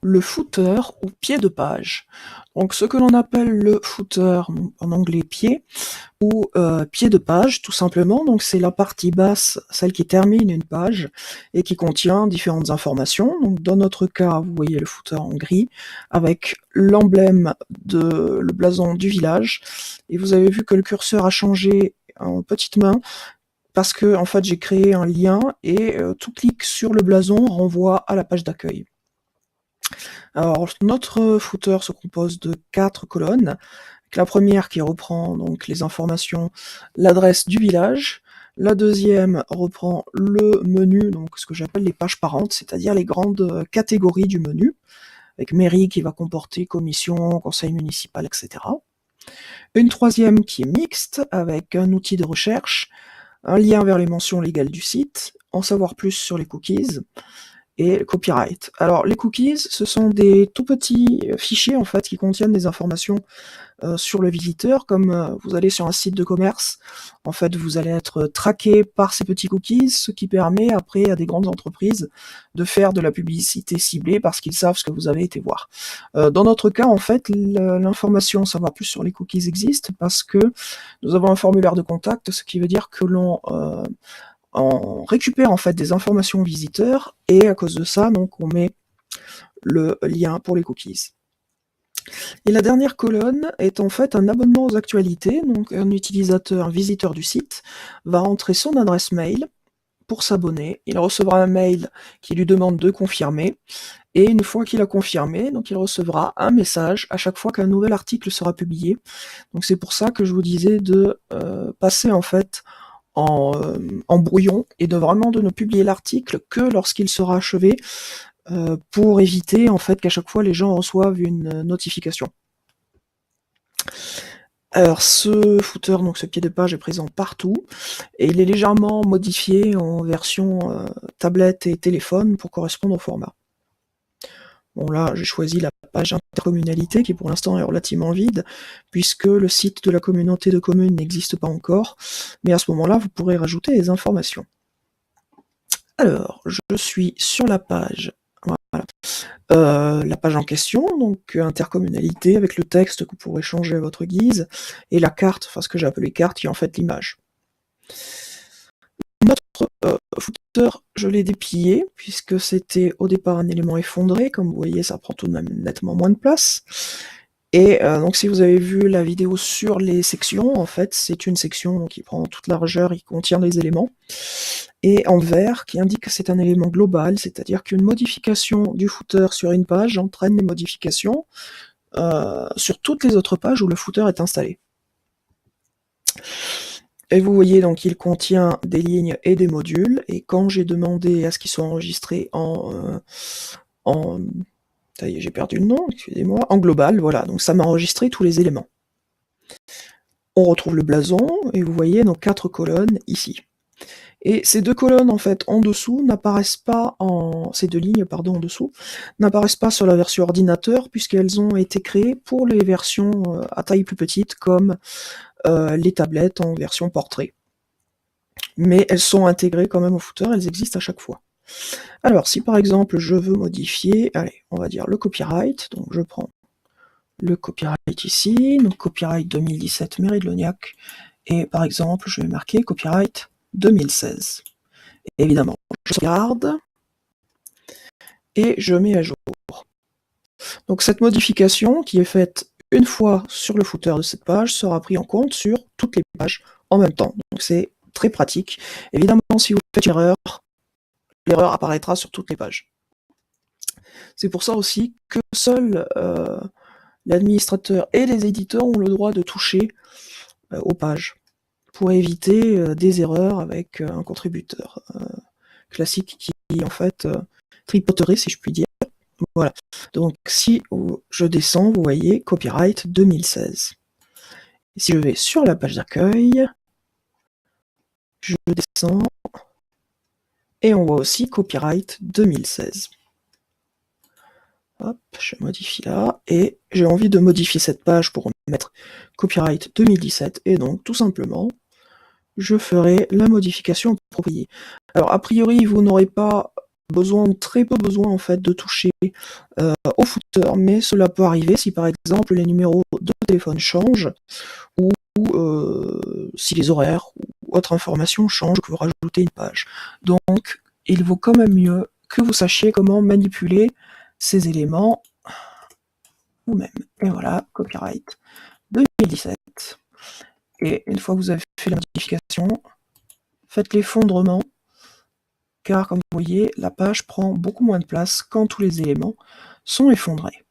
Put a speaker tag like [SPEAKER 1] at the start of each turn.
[SPEAKER 1] le footer ou pied de page. Donc ce que l'on appelle le footer, en anglais pied, ou pied de page tout simplement, donc c'est la partie basse, celle qui termine une page et qui contient différentes informations. Donc dans notre cas, vous voyez le footer en gris avec l'emblème de le blason du village, et vous avez vu que le curseur a changé en petite main parce que en fait j'ai créé un lien et tout clic sur le blason renvoie à la page d'accueil. Alors notre footer se compose de 4 colonnes. La première qui reprend donc les informations, l'adresse du village. La deuxième reprend le menu, donc ce que j'appelle les pages parentes, c'est-à-dire les grandes catégories du menu, avec mairie qui va comporter commission, conseil municipal, etc. Une troisième qui est mixte, avec un outil de recherche, un lien vers les mentions légales du site, en savoir plus sur les cookies, et le copyright. Alors les cookies, ce sont des tout petits fichiers en fait qui contiennent des informations sur le visiteur, comme vous allez sur un site de commerce, en fait vous allez être traqué par ces petits cookies, ce qui permet après à des grandes entreprises de faire de la publicité ciblée parce qu'ils savent ce que vous avez été voir. Dans notre cas en fait l'information savoir plus sur les cookies existe parce que nous avons un formulaire de contact, ce qui veut dire que l'on on récupère en fait des informations visiteurs et à cause de ça donc on met le lien pour les cookies. Et la dernière colonne est en fait un abonnement aux actualités, donc un utilisateur, un visiteur du site, va entrer son adresse mail pour s'abonner, il recevra un mail qui lui demande de confirmer, et une fois qu'il a confirmé, donc il recevra un message à chaque fois qu'un nouvel article sera publié. Donc c'est pour ça que je vous disais de passer en fait en brouillon et de ne publier l'article que lorsqu'il sera achevé pour éviter en fait qu'à chaque fois les gens reçoivent une notification. Alors ce footer, donc ce pied de page est présent partout et il est légèrement modifié en version tablette et téléphone pour correspondre au format. Bon là j'ai choisi la page intercommunalité qui pour l'instant est relativement vide puisque le site de la communauté de communes n'existe pas encore, mais à ce moment-là vous pourrez rajouter des informations. Alors je suis sur la page, voilà. La page en question, donc intercommunalité avec le texte que vous pourrez changer à votre guise, et la carte, enfin ce que j'ai appelé carte, qui est en fait l'image. Notre footer, je l'ai déplié, puisque c'était au départ un élément effondré, comme vous voyez ça prend tout de même nettement moins de place. Et donc si vous avez vu la vidéo sur les sections, en fait c'est une section qui prend toute la largeur et qui contient les éléments, et en vert qui indique que c'est un élément global, c'est-à-dire qu'une modification du footer sur une page entraîne des modifications sur toutes les autres pages où le footer est installé. Et vous voyez donc il contient des lignes et des modules, et quand j'ai demandé à ce qu'ils soient enregistrés ça y est, j'ai perdu le nom, excusez-moi, en global, voilà, donc ça m'a enregistré tous les éléments. On retrouve le blason, et vous voyez nos 4 colonnes ici. Et ces 2 colonnes, en fait, en dessous, n'apparaissent pas ces 2 lignes, pardon, en dessous, n'apparaissent pas sur la version ordinateur, puisqu'elles ont été créées pour les versions à taille plus petite, comme les tablettes en version portrait. Mais elles sont intégrées quand même au footer, elles existent à chaque fois. Alors, si par exemple je veux modifier, allez, on va dire le copyright, donc je prends le copyright ici, donc copyright 2017 Mairie de Lognac, et par exemple je vais marquer copyright 2016. Évidemment, je sauvegarde, et je mets à jour. Donc cette modification qui est faite une fois sur le footer de cette page sera prise en compte sur toutes les pages en même temps. Donc c'est très pratique. Évidemment, si vous faites une erreur, l'erreur apparaîtra sur toutes les pages. C'est pour ça aussi que seul l'administrateur et les éditeurs ont le droit de toucher aux pages, pour éviter des erreurs avec un contributeur classique qui en fait tripoterait, si je puis dire. Voilà, donc si je descends, vous voyez copyright 2016. Et si je vais sur la page d'accueil, je descends, et on voit aussi copyright 2016. Hop, je modifie là, et j'ai envie de modifier cette page pour mettre copyright 2017, et donc tout simplement, je ferai la modification appropriée. Alors a priori, vous n'aurez pas très peu besoin en fait de toucher au footer, mais cela peut arriver si par exemple les numéros de téléphone changent ou si les horaires ou autre information changent, que vous rajoutez une page. Donc il vaut quand même mieux que vous sachiez comment manipuler ces éléments vous-même. Et voilà, copyright 2017. Et une fois que vous avez fait la modification, faites l'effondrement, car comme vous voyez, la page prend beaucoup moins de place quand tous les éléments sont effondrés.